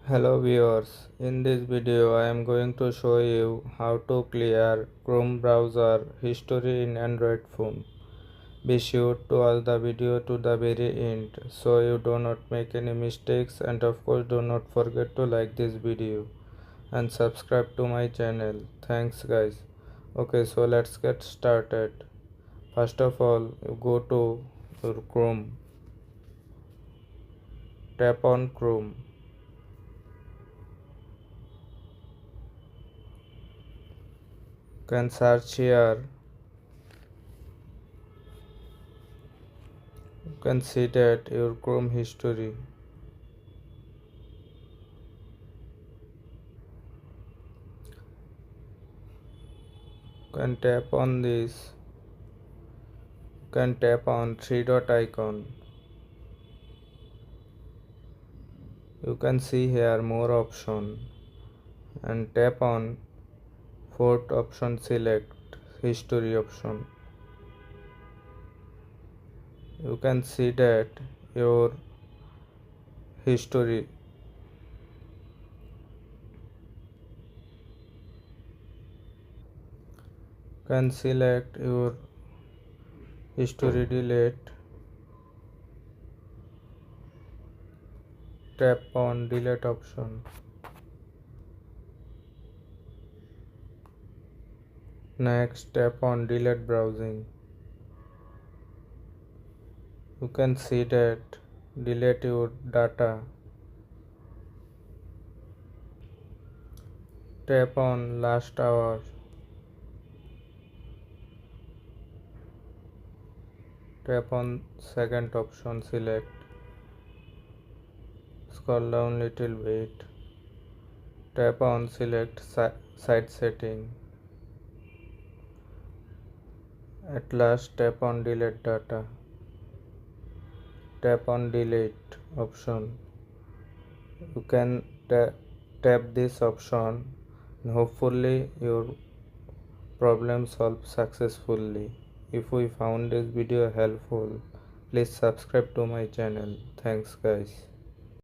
Hello viewers, in this video I am going to show you how to clear Chrome browser history in Android phone. Be sure to watch the video to the very end so you do not make any mistakes, and of course do not forget to like this video and subscribe to my channel. Thanks guys. Okay, so let's get started. First of all, you go to your Chrome. Tap on Chrome. You can search here. You can see that your Chrome history. You can tap on this. You can tap on three dot icon. You can see here more option and tap on fourth option, select history option. You can see that your history. You can select your history, delete. Tap on delete option. Next, tap on delete browsing. You can see that delete your data. Tap on last hour. Tap on second option, select. Scroll down little bit. Tap on select site setting. At last, tap on delete data. Tap on delete option. You can tap this option and hopefully your problem solved successfully. If we found this video helpful, please subscribe to my channel. Thanks guys.